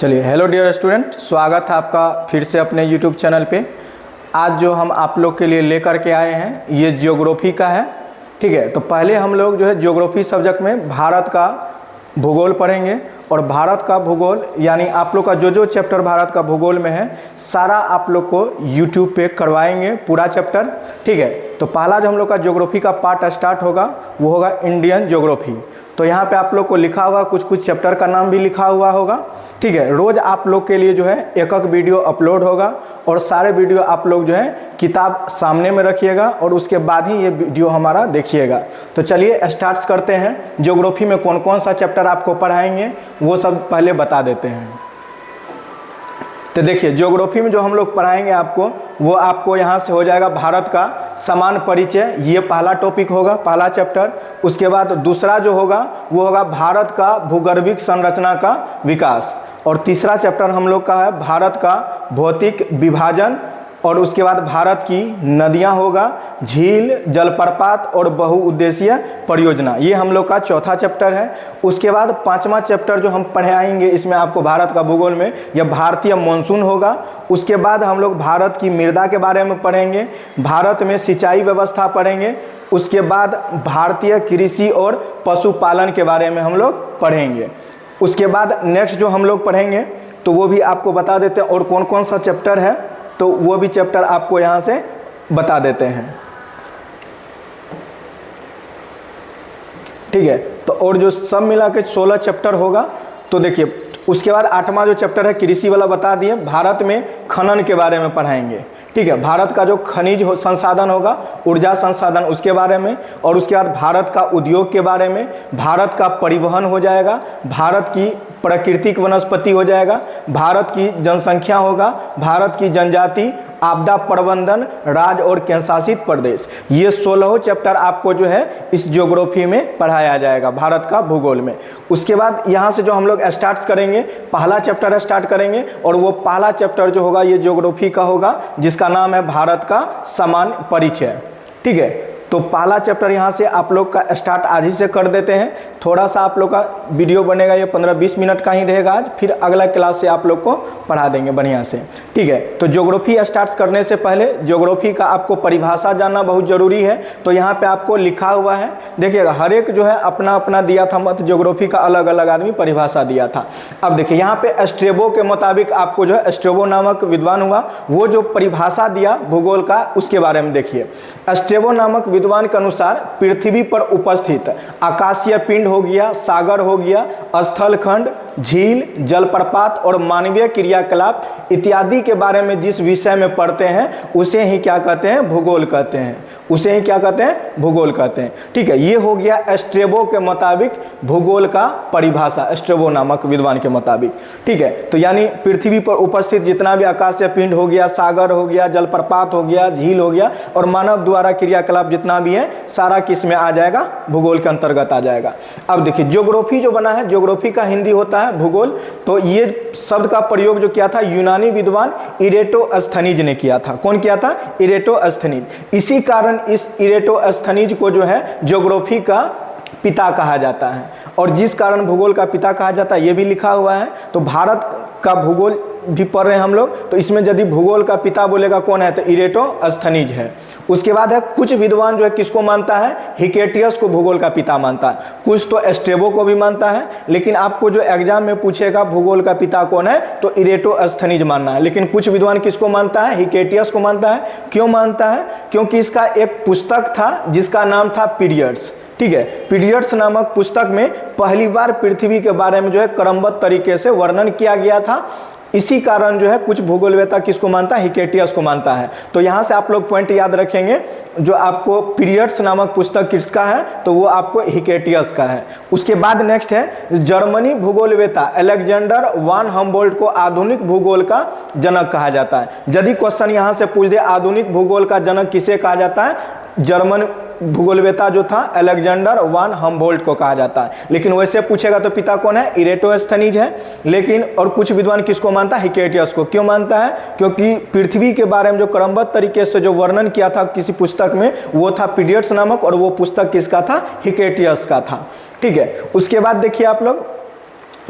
चलिए, hello dear student, स्वागत है आपका फिर से अपने यूट्यूब चैनल पे। आज जो हम आप लोग के लिए लेकर के आए हैं ये ज्योग्राफी का है। ठीक है, तो पहले हम लोग जो है ज्योग्राफी सब्जेक्ट में भारत का भूगोल पढ़ेंगे और भारत का भूगोल यानी आप लोग का जो चैप्टर भारत का भूगोल में है सारा आप लोग को यूट्यूब पे करवाएंगे पूरा चैप्टर। ठीक है, तो पहला जो हम लोग का ज्योग्राफी का पार्ट स्टार्ट होगा वो होगा इंडियन ज्योग्राफी। तो यहाँ पे आप लोग को लिखा हुआ कुछ चैप्टर का नाम भी लिखा हुआ होगा। ठीक है, रोज़ आप लोग के लिए जो है एक वीडियो अपलोड होगा और सारे वीडियो आप लोग जो है किताब सामने में रखिएगा और उसके बाद ही ये वीडियो हमारा देखिएगा। तो चलिए स्टार्ट करते हैं। ज्योग्राफी में कौन कौन सा चैप्टर आपको पढ़ाएंगे वो सब पहले बता देते हैं। तो देखिए, ज्योग्राफी में जो हम लोग पढ़ाएंगे आपको वो आपको यहाँ से हो जाएगा भारत का समान परिचय, ये पहला टॉपिक होगा, पहला चैप्टर। उसके बाद दूसरा जो होगा वो होगा भारत का भूगर्भिक संरचना का विकास और तीसरा चैप्टर हम लोग का है भारत का भौतिक विभाजन और उसके बाद भारत की नदियां होगा, झील, जलप्रपात और बहुउद्देशीय परियोजना, ये हम लोग का चौथा चैप्टर है। उसके बाद पांचवा चैप्टर जो हम पढ़ाएंगे इसमें आपको भारत का भूगोल में यह भारतीय मानसून होगा। उसके बाद हम लोग भारत की मृदा के बारे में पढ़ेंगे, भारत में सिंचाई व्यवस्था पढ़ेंगे। उसके बाद भारतीय कृषि और पशुपालन के बारे में हम लोग पढ़ेंगे। उसके बाद नेक्स्ट जो हम लोग पढ़ेंगे तो वो भी आपको बता देते हैं और कौन कौन सा चैप्टर है तो वो भी चैप्टर आपको यहाँ से बता देते हैं। ठीक है, तो और जो सब मिला के 16 चैप्टर होगा। तो देखिए, उसके बाद 8वां जो चैप्टर है कृषि वाला बता दिए, भारत में खनन के बारे में पढ़ाएंगे। ठीक है, भारत का जो खनिज संसाधन होगा, ऊर्जा संसाधन, उसके बारे में। और उसके बाद भारत का उद्योग के बारे में, भारत का परिवहन हो जाएगा, भारत की प्राकृतिक वनस्पति हो जाएगा, भारत की जनसंख्या होगा, भारत की जनजाति, आपदा प्रबंधन, राज्य और केंद्र शासित प्रदेश, ये 16 चैप्टर आपको जो है इस ज्योग्राफी में पढ़ाया जाएगा भारत का भूगोल में। उसके बाद यहाँ से जो हम लोग स्टार्ट करेंगे पहला चैप्टर स्टार्ट करेंगे और वो पहला चैप्टर जो होगा ये ज्योग्राफी का होगा जिसका नाम है भारत का समान परिचय। ठीक है, तो पहला चैप्टर यहाँ से आप लोग का स्टार्ट आज ही से कर देते हैं। थोड़ा सा आप लोग का वीडियो बनेगा, ये 15-20 मिनट का ही रहेगा आज, फिर अगला क्लास से आप लोग को पढ़ा देंगे बढ़िया से। ठीक है, तो ज्योग्राफी स्टार्ट करने से पहले ज्योग्राफी का आपको परिभाषा जानना बहुत ज़रूरी है। तो यहाँ पे आपको लिखा हुआ है, देखिएगा, हर एक जो है अपना अपना दिया था मत, ज्योग्राफी का अलग अलग आदमी परिभाषा दिया था। अब देखिए यहाँ पे स्ट्रेबो के मुताबिक आपको जो है, स्ट्रेबो नामक विद्वान हुआ वो जो परिभाषा दिया भूगोल का उसके बारे में देखिए। स्ट्रेबो नामक विद्वान के अनुसार पृथ्वी पर उपस्थित आकाशीय पिंड हो गया, सागर हो गया, स्थलखंड, झील, जलप्रपात और मानवीय क्रियाकलाप इत्यादि के बारे में जिस विषय में पढ़ते हैं उसे ही क्या कहते हैं, भूगोल कहते हैं, उसे ही क्या कहते हैं, भूगोल कहते हैं। ठीक है, ये हो गया स्ट्रेबो के मुताबिक भूगोल का परिभाषा, स्ट्रेबो नामक विद्वान के मुताबिक। ठीक है, तो यानी पृथ्वी पर उपस्थित जितना भी आकाशीय पिंड हो गया, सागर हो गया, जलप्रपात हो गया, झील हो गया और मानव द्वारा क्रियाकलाप जितना भी है सारा किस में आ जाएगा, भूगोल के अंतर्गत आ जाएगा। अब देखिए, ज्योग्राफी जो बना है, ज्योग्राफी का हिंदी होता है भूगोल। तो ये शब्द का प्रयोग जो किया था यूनानी विद्वान इरेटोस्थनीज ने किया था। कौन किया था? इरेटोस्थनीज। इसी कारण इस इरेटोस्थनीज को जो है ज्योग्राफी का पिता कहा जाता है और जिस कारण भूगोल का पिता कहा जाता है ये भी लिखा हुआ है। तो भारत का भूगोल भी पढ़ रहे हैं हम लोग, तो इसमें यदि भूगोल का पिता बोलेगा कौन है तो इरेटोस्थनीज है। उसके बाद है कुछ विद्वान जो है किसको मानता है, हिकेटियस को भूगोल का पिता मानता है, कुछ तो स्ट्रेबो को भी मानता है। लेकिन आपको जो एग्जाम में पूछेगा भूगोल का पिता कौन है तो इरेटोस्थनीज मानना है। लेकिन कुछ विद्वान किसको मानता है, हिकेटियस को मानता है। क्यों मानता है? क्योंकि इसका एक पुस्तक था जिसका नाम था पीरियड्स। ठीक है, पीरियड्स नामक पुस्तक में पहली बार पृथ्वी के बारे में जो है क्रमबद्ध तरीके से वर्णन किया गया था। इसी कारण जो है कुछ भूगोलवेता किसको मानता है, हिकेटियस को मानता है। तो यहाँ से आप लोग पॉइंट याद रखेंगे, जो आपको पीरियड्स नामक पुस्तक किसका है तो वो आपको हिकेटियस का है। उसके बाद नेक्स्ट है जर्मनी भूगोलवेता अलेक्जेंडर वान हम्बोल्ट को आधुनिक भूगोल का जनक कहा जाता है। यदि क्वेश्चन यहाँ से पूछ दे आधुनिक भूगोल का जनक किसे कहा जाता है, जर्मन भूगोलवेता जो था अलेक्जेंडर वान हम्बोल्ट को कहा जाता है। लेकिन वैसे पूछेगा तो पिता कौन है, इरेटोस्थनीज है। लेकिन और कुछ विद्वान किसको मानता है, हिकेटियस को। क्यों मानता है? क्योंकि पृथ्वी के बारे में जो क्रमबद्ध तरीके से जो वर्णन किया था किसी पुस्तक में वो था पीरियड्स नामक, और वो पुस्तक किसका था, हिकेटियस का था। ठीक है, उसके बाद देखिए आप लोग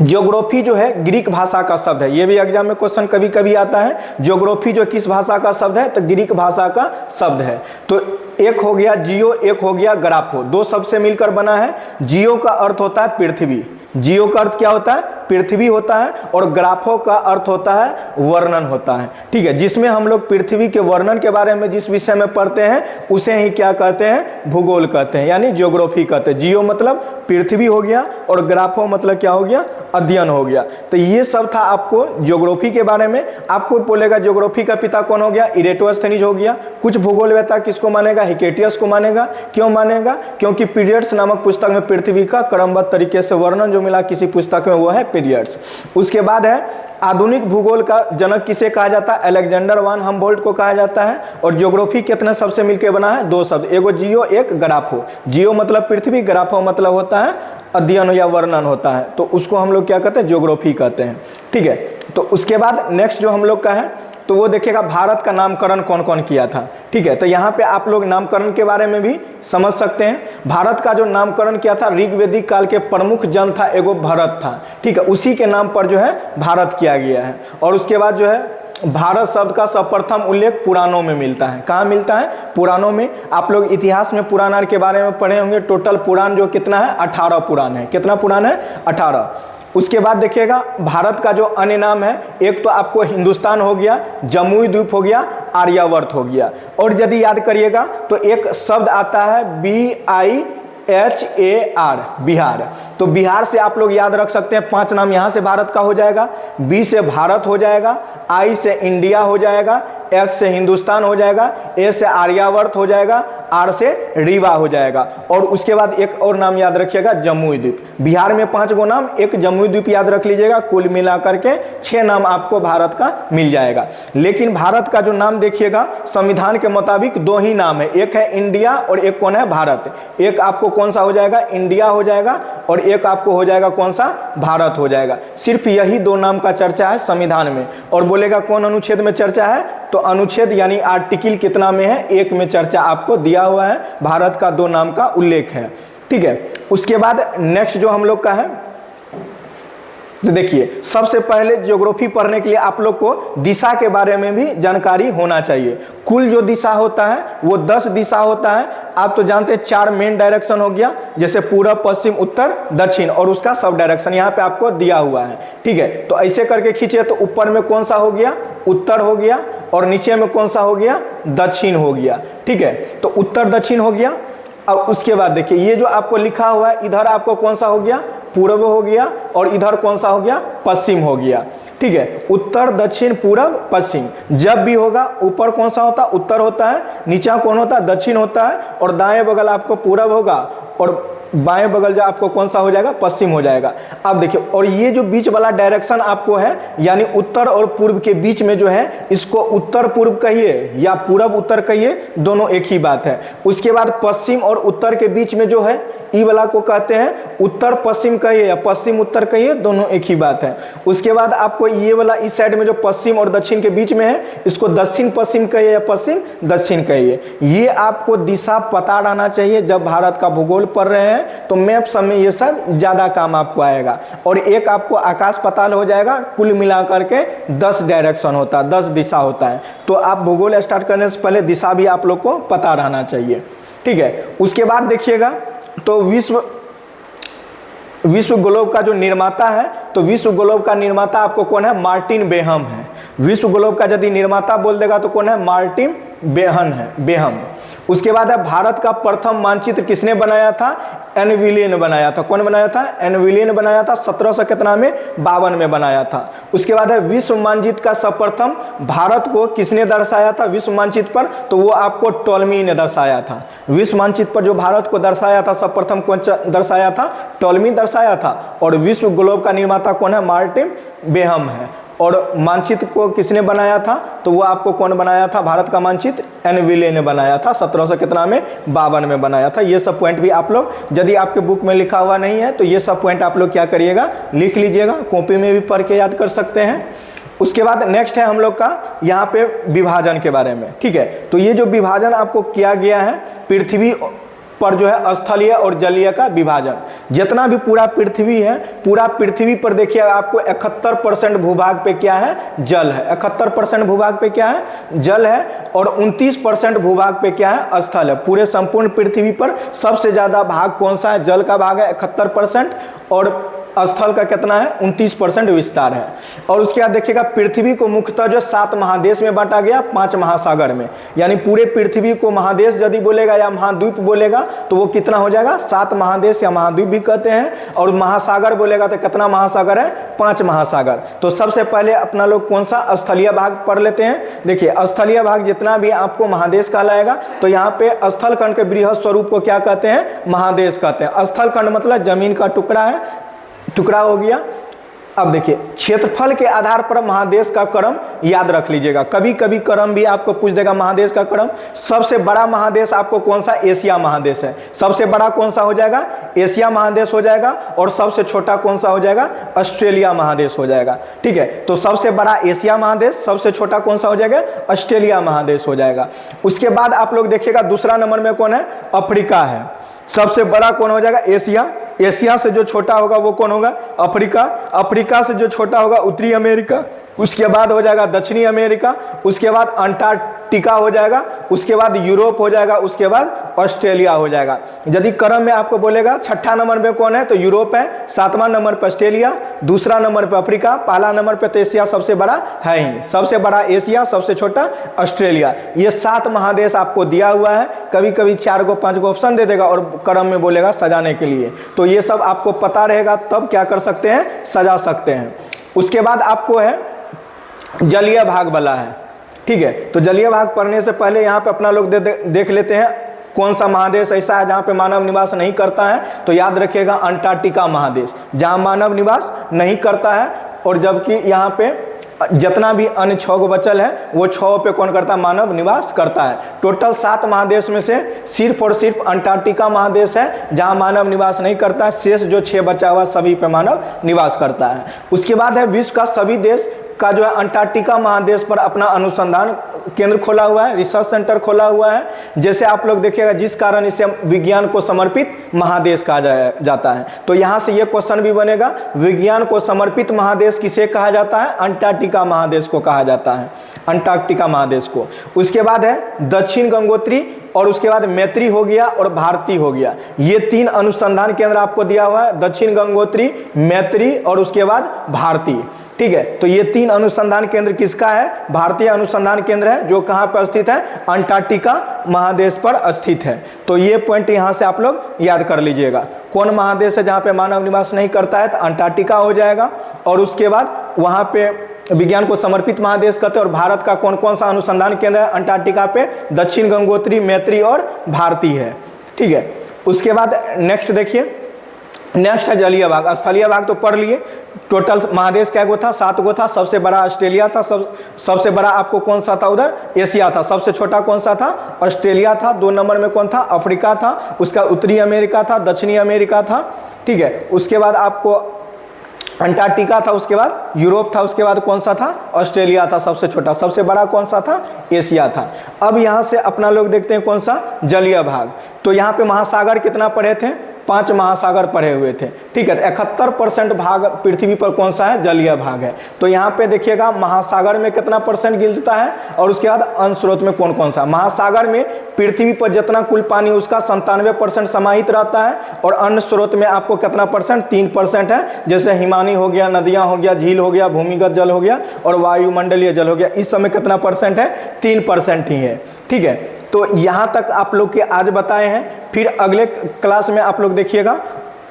ज्योग्राफी जो है ग्रीक भाषा का शब्द है, ये भी एग्जाम में क्वेश्चन कभी कभी आता है। ज्योग्राफी जो किस भाषा का शब्द है, तो ग्रीक भाषा का शब्द है। तो एक हो गया जियो, एक हो गया ग्राफो, दो शब्द से मिलकर बना है। जियो का अर्थ होता है पृथ्वी, जियो का अर्थ क्या होता है, पृथ्वी होता है, और ग्राफो का अर्थ होता है वर्णन होता है। ठीक है, जिसमें हम लोग पृथ्वी के वर्णन के बारे में जिस विषय में पढ़ते हैं उसे ही क्या कहते हैं, भूगोल कहते हैं, यानी ज्योग्राफी कहते हैं। जियो मतलब पृथ्वी हो गया, और ग्राफो मतलब क्या हो गया, अध्ययन हो गया। तो ये सब था आपको ज्योग्राफी के बारे में। आपको बोलेगा ज्योग्राफी का पिता कौन हो गया, इरेटोस्थनीज हो गया। कुछ भूगोलवेत्ता किसको मानेगा, हिकेटियस को मानेगा। क्यों मानेगा, क्योंकि पीरियड्स नामक पुस्तक में पृथ्वी का क्रमबद्ध तरीके से वर्णन जो मिला किसी पुस्तक में, वो है पीरियड्स। उसके बाद है आधुनिक भूगोल का जनक किसे कहा जाता है, अलेक्जेंडर वान हम्बोल्ट को कहा जाता है। और ज्योग्राफी कितने शब्द से मिलकर बना है, दो शब्द, एगो जियो, एक ग्राफो। जियो मतलब पृथ्वी, ग्राफो मतलब होता है अध्ययन या वर्णन होता है। तो उसको हम लोग क्या कहते हैं, ज्योग्राफी कहते हैं। ठीक है, तो उसके बाद नेक्स्ट जो हम लोग का है, तो वो देखिएगा भारत का नामकरण कौन कौन किया था। ठीक है, तो यहाँ पे आप लोग नामकरण के बारे में भी समझ सकते हैं। भारत का जो नामकरण किया था, ऋग्वेदिक काल के प्रमुख जन था एगो भरत था। ठीक है, उसी के नाम पर जो है भारत किया गया है। और उसके बाद जो है भारत शब्द का सर्वप्रथम उल्लेख पुराणों में मिलता है। कहाँ मिलता है, पुराणों में। आप लोग इतिहास में पुराण के बारे में पढ़े होंगे। टोटल पुराण जो कितना है, 18 पुराण है। कितना पुराण है, 18। उसके बाद देखिएगा भारत का जो अन्य नाम है, एक तो आपको हिंदुस्तान हो गया, जमुई द्वीप हो गया, आर्यावर्त हो गया। और यदि याद करिएगा तो एक शब्द आता है BIHAR, बिहार। तो बिहार से आप लोग याद रख सकते हैं 5 नाम, यहाँ से भारत का हो जाएगा। B से भारत हो जाएगा, I से इंडिया हो जाएगा, H से हिंदुस्तान हो जाएगा, A से आर्यावर्त हो जाएगा, R से रीवा हो जाएगा। और उसके बाद एक और नाम याद रखिएगा, जमुई द्वीप। बिहार में 5 गो नाम, एक जमुई द्वीप याद रख लीजिएगा। कुल मिलाकर के 6 नाम आपको भारत का मिल जाएगा। लेकिन भारत का जो नाम देखिएगा, संविधान के मुताबिक 2 ही नाम है, एक है इंडिया और एक कौन है, भारत। एक आपको कौन सा हो जाएगा, इंडिया हो जाएगा, और एक आपको हो जाएगा कौन सा, भारत हो जाएगा। सिर्फ यही 2 नाम का चर्चा है संविधान में। और बोलेगा कौन अनुच्छेद में चर्चा है, तो अनुच्छेद यानी आर्टिकल कितना में है, 1 में चर्चा आपको दिया हुआ है। भारत का 2 नाम का उल्लेख है। ठीक है, उसके बाद नेक्स्ट जो हम लोग का है, तो देखिए सबसे पहले ज्योग्राफी पढ़ने के लिए आप लोग को दिशा के बारे में भी जानकारी होना चाहिए। कुल जो दिशा होता है वो 10 दिशा होता है। आप तो जानते हैं 4 मेन डायरेक्शन हो गया, जैसे पूरब, पश्चिम, उत्तर, दक्षिण, और उसका सब डायरेक्शन यहाँ पे आपको दिया हुआ है। ठीक है, तो ऐसे करके खींचे तो ऊपर में कौन सा हो गया, उत्तर हो गया, और नीचे में कौन सा हो गया, दक्षिण हो गया। ठीक है, तो उत्तर दक्षिण हो गया। अब उसके बाद देखिए ये जो आपको लिखा हुआ है, इधर आपको कौन सा हो गया, पूर्व हो गया, और इधर कौन सा हो गया, पश्चिम हो गया। ठीक है, उत्तर दक्षिण पूर्व पश्चिम जब भी होगा, ऊपर कौन सा होता है, उत्तर होता है, नीचे कौन होता है, दक्षिण होता है, और दाएं बगल आपको पूर्व होगा, और बाएं बगल जो आपको कौन सा हो जाएगा, पश्चिम हो जाएगा। अब देखिए, और ये जो बीच वाला डायरेक्शन आपको है, यानी उत्तर और पूर्व के बीच में जो है, इसको उत्तर पूर्व कहिए या पूर्व उत्तर कहिए, दोनों एक ही बात है। उसके बाद पश्चिम और उत्तर के बीच में जो है, ई वाला को कहते हैं उत्तर पश्चिम कहिए या पश्चिम उत्तर कहिए, दोनों एक ही बात है। उसके बाद आपको ये वाला इस साइड में जो पश्चिम और दक्षिण के बीच में है, इसको दक्षिण पश्चिम कहिए या पश्चिम दक्षिण कहिए। ये आपको दिशा पता रहना चाहिए। जब भारत का भूगोल पढ़ रहे हैं तो मैप सब में ये सब ज्यादा काम आपको आएगा। और एक आपको आकाश पताल हो जाएगा। कुल मिलाकर के 10 डायरेक्शन होता है, 10 दिशा होता है। तो आप भूगोल स्टार्ट करने से पहले दिशा भी आप लोग को पता रहना चाहिए। ठीक है, उसके बाद देखिएगा तो विश्व ग्लोब का जो निर्माता है, तो विश्व ग्लोब का निर्माता आपको कौन है, मार्टिन बेहम है। विश्व ग्लोब का यदि निर्माता बोल देगा तो कौन है, मार्टिन बेहम। उसके बाद है भारत का प्रथम मानचित्र किसने बनाया था, एनविले ने बनाया था। कौन बनाया था, एनविले ने बनाया था। 1752 में बनाया था। उसके बाद है विश्व मानचित्र का सर्वप्रथम भारत को किसने दर्शाया था विश्व मानचित्र पर, तो वो आपको टॉलमी ने दर्शाया था। विश्व मानचित्र पर जो भारत को दर्शाया था सर्वप्रथम कौन दर्शाया था, टॉलमी दर्शाया था। और विश्व ग्लोब का निर्माता कौन है, मार्टिन बेहम है। और मानचित्र को किसने बनाया था, तो वो आपको कौन बनाया था, भारत का मानचित्र एनविले ने बनाया था। 1752 में बनाया था। ये सब पॉइंट भी आप लोग, यदि आपके बुक में लिखा हुआ नहीं है तो ये सब पॉइंट आप लोग क्या करिएगा, लिख लीजिएगा, कॉपी में भी पढ़ के याद कर सकते हैं। उसके बाद नेक्स्ट है हम लोग का यहाँ पे विभाजन के बारे में। ठीक है, तो ये जो विभाजन आपको किया गया है, पृथ्वी पर जो है स्थलीय और जलीय का विभाजन। जितना भी पूरा पृथ्वी है, पूरा पृथ्वी पर देखिए आपको 71% भूभाग पे क्या है, जल है। 71% भूभाग पे क्या है, जल है, और 29% भूभाग पे क्या है, स्थल है। पूरे संपूर्ण पृथ्वी पर सबसे ज्यादा भाग कौन सा है, जल का भाग है 71%, और स्थल का कितना है, 29% विस्तार है। और उसके बाद देखिएगा पृथ्वी को मुख्यतः जो 7 महादेश में बांटा गया, 5 महासागर में। यानी पूरे पृथ्वी को महादेश यदि बोलेगा या महाद्वीप बोलेगा तो वो कितना हो जाएगा, 7 महादेश या महाद्वीप भी कहते हैं। और महासागर बोलेगा तो कितना महासागर है, 5 महासागर। तो सबसे पहले अपना लोग कौन सा, स्थलीय भाग पढ़ लेते हैं। देखिए स्थलीय भाग जितना भी आपको महादेश कहलाएगा, तो यहाँ पे स्थल खंड के बृहद स्वरूप को क्या कहते हैं, महादेश कहते हैं। स्थल खंड मतलब जमीन का टुकड़ा है, टुकड़ा हो गया। अब देखिए क्षेत्रफल के आधार पर महादेश का क्रम याद रख लीजिएगा। कभी कभी क्रम भी आपको पूछ देगा महादेश का क्रम। सबसे बड़ा महादेश आपको कौन सा, एशिया महादेश है। सबसे बड़ा कौन सा हो जाएगा, एशिया महादेश हो जाएगा। और सबसे छोटा कौन सा हो जाएगा, ऑस्ट्रेलिया महादेश हो जाएगा। ठीक है, तो सबसे बड़ा एशिया महादेश, सबसे छोटा कौन सा हो जाएगा, ऑस्ट्रेलिया महादेश हो जाएगा। उसके बाद आप लोग देखिएगा दूसरा नंबर में कौन है, अफ्रीका है। सबसे बड़ा कौन हो जाएगा, एशिया। एशिया से जो छोटा होगा वो कौन होगा, अफ्रीका। अफ्रीका से जो छोटा होगा उत्तरी अमेरिका। उसके बाद हो जाएगा दक्षिणी अमेरिका। उसके बाद अंटार्कटिका हो जाएगा। उसके बाद यूरोप हो जाएगा। उसके बाद ऑस्ट्रेलिया हो जाएगा। यदि क्रम में आपको बोलेगा छठा नंबर में कौन है, तो यूरोप है। 7वां नंबर पर ऑस्ट्रेलिया, दूसरा नंबर पर अफ्रीका, पहला नंबर पर तो एशिया सबसे बड़ा है ही। सबसे बड़ा एशिया, सबसे छोटा ऑस्ट्रेलिया। ये 7 महादेश आपको दिया हुआ है। कभी कभी 4 को 5 को ऑप्शन दे देगा और क्रम में बोलेगा सजाने के लिए। तो ये सब आपको पता रहेगा तब क्या कर सकते हैं, सजा सकते हैं। उसके बाद आपको है जलीय भाग वाला है। ठीक है, तो जलीय भाग पढ़ने से पहले यहाँ पे अपना लोग देख लेते हैं कौन सा महादेश ऐसा है जहाँ पे मानव निवास नहीं करता है। तो याद रखिएगा अंटार्कटिका महादेश, जहाँ मानव निवास नहीं करता है। और जबकि यहाँ पे जितना भी अन्य 6 गो बचल है वो 6 पे कौन करता है, मानव निवास करता है। टोटल 7 महादेश में से सिर्फ और सिर्फ अंटार्कटिका महादेश है जहां मानव निवास नहीं करता है। शेष जो 6 बचा हुआ सभी पे मानव निवास करता है। उसके बाद है विश्व का सभी देश का जो है अंटार्कटिका महादेश पर अपना अनुसंधान केंद्र खोला हुआ है, रिसर्च सेंटर खोला हुआ है। जैसे आप लोग देखिएगा जिस कारण इसे विज्ञान को समर्पित महादेश कहा जाता है। तो यहाँ से ये क्वेश्चन भी बनेगा, विज्ञान को समर्पित महादेश किसे कहा जाता है, अंटार्कटिका महादेश को कहा जाता है, अंटार्कटिका महादेश को। उसके बाद है दक्षिण गंगोत्री, और उसके बाद मैत्री हो गया और भारती हो गया। ये 3 अनुसंधान केंद्र आपको दिया हुआ है, दक्षिण गंगोत्री, मैत्री और उसके बाद भारती। ठीक है, तो ये 3 अनुसंधान केंद्र किसका है, भारतीय अनुसंधान केंद्र है, जो कहां पर स्थित है, अंटार्कटिका महादेश पर स्थित है। तो ये पॉइंट यहां से आप लोग याद कर लीजिएगा। कौन महादेश है जहां पे मानव निवास नहीं करता है, तो अंटार्कटिका हो जाएगा। और उसके बाद वहां पे विज्ञान को समर्पित महादेश कहते हैं। और भारत का कौन कौन सा अनुसंधान केंद्र है अंटार्कटिका पे, दक्षिण गंगोत्री, मैत्री और भारती है। ठीक है, उसके बाद नेक्स्ट देखिए, नेक्स्ट है जलीय भाग। स्थलीय भाग तो पढ़ लिए। टोटल महादेश क्या गो था, 7 गो था। सबसे बड़ा ऑस्ट्रेलिया था, सबसे बड़ा आपको कौन सा था उधर, एशिया था। सबसे छोटा कौन सा था, ऑस्ट्रेलिया था। 2 नंबर में कौन था, अफ्रीका था। उसका उत्तरी अमेरिका था, दक्षिणी अमेरिका था। ठीक है, उसके बाद आपको अंटार्कटिका था, उसके बाद यूरोप था, उसके बाद कौन सा था, ऑस्ट्रेलिया था सबसे छोटा। सबसे बड़ा कौन सा था, एशिया था। अब यहाँ से अपना लोग देखते हैं कौन सा, जलीय भाग। तो यहाँ पे महासागर कितना पढ़े थे, 5 महासागर पढ़े हुए थे। ठीक है, 71% भाग पृथ्वी पर कौन सा है, जलीय भाग है। तो यहाँ पे देखिएगा महासागर में कितना परसेंट गिरता है, और उसके बाद अन्य स्रोत में कौन कौन सा। महासागर में पृथ्वी पर जितना कुल पानी उसका 97% समाहित रहता है। और अन्य स्रोत में आपको कितना परसेंट, 3% है। जैसे हिमानी हो गया, नदियाँ हो गया, झील हो गया, भूमिगत जल हो गया और वायुमंडलीय जल हो गया। इस समय कितना परसेंट है, 3% ही है। ठीक है, तो यहाँ तक आप लोग के आज बताए हैं। फिर अगले क्लास में आप लोग देखिएगा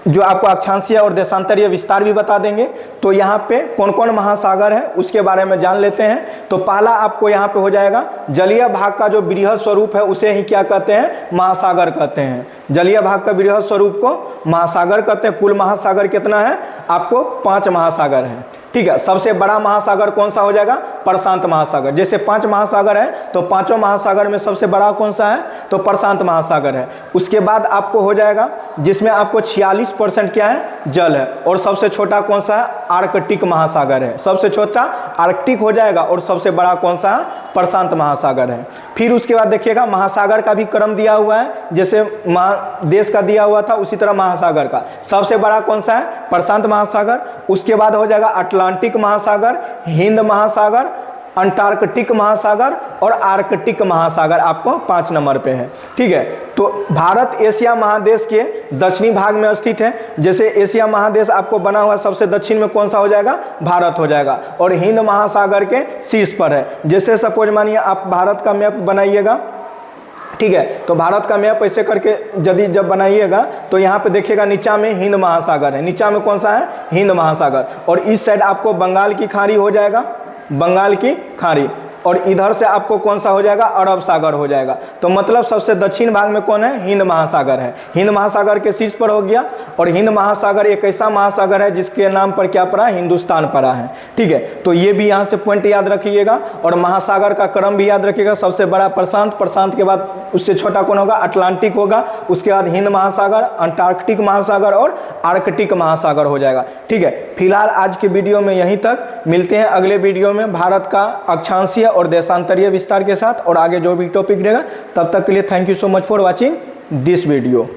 जो आपको अक्षांशीय और देशांतरीय विस्तार भी बता देंगे। तो यहाँ पे कौन कौन महासागर है उसके बारे में जान लेते हैं। तो पहला आपको यहाँ पे हो जाएगा, जलीय भाग का जो बृहद स्वरूप है उसे ही क्या कहते हैं, महासागर कहते हैं। जलीय भाग का बृहद स्वरूप को महासागर कहते हैं। कुल महासागर कितना है, आपको 5 महासागर है। ठीक है, सबसे बड़ा महासागर कौन सा हो जाएगा, प्रशांत महासागर। जैसे 5 महासागर है तो 5 महासागर में सबसे बड़ा कौन सा है, तो प्रशांत महासागर है। उसके बाद आपको हो जाएगा जिसमें आपको 46% क्या है, जल है। और सबसे छोटा कौन सा है? आर्कटिक महासागर है। सबसे छोटा आर्कटिक हो जाएगा और सबसे बड़ा कौन सा है? प्रशांत महासागर है। फिर उसके बाद देखिएगा महासागर का भी क्रम दिया हुआ है, जैसे देश का दिया हुआ था उसी तरह महासागर का। सबसे बड़ा कौन सा है? प्रशांत महासागर। उसके बाद हो जाएगा अटलांटिक महासागर, हिंद महासागर, अंटार्कटिक महासागर और आर्कटिक महासागर आपको 5 नंबर पे है। ठीक है, तो भारत एशिया महादेश के दक्षिणी भाग में स्थित है। जैसे एशिया महादेश आपको बना हुआ सबसे दक्षिण में कौन सा हो जाएगा? भारत हो जाएगा। और हिंद महासागर के शीर्ष पर है। जैसे सपोज मानिए आप भारत का मैप बनाइएगा, ठीक है, तो भारत का मैप ऐसे करके यदि जब बनाइएगा तो यहाँ पे देखिएगा नीचा में हिंद महासागर है। नीचा में कौन सा है? हिंद महासागर। और इस साइड आपको बंगाल की खाड़ी हो जाएगा, बंगाल की खाड़ी। और इधर से आपको कौन सा हो जाएगा? अरब सागर हो जाएगा। तो मतलब सबसे दक्षिण भाग में कौन है? हिंद महासागर है। हिंद महासागर के शीर्ष पर हो गया। और हिंद महासागर एक ऐसा महासागर है जिसके नाम पर क्या पड़ा? हिंदुस्तान पड़ा है। ठीक है, तो ये भी यहाँ से पॉइंट याद रखिएगा। और महासागर का क्रम भी याद रखिएगा। सबसे बड़ा प्रशांत, प्रशांत के बाद उससे छोटा कौन होगा? अटलांटिक होगा। उसके बाद हिंद महासागर, अंटार्कटिक महासागर और आर्कटिक महासागर हो जाएगा। ठीक है, फिलहाल आज के वीडियो में यहीं तक। मिलते हैं अगले वीडियो में भारत का अक्षांशीय और देशांतरीय विस्तार के साथ, और आगे जो भी टॉपिक रहेगा। तब तक के लिए thank you so much for watching this video.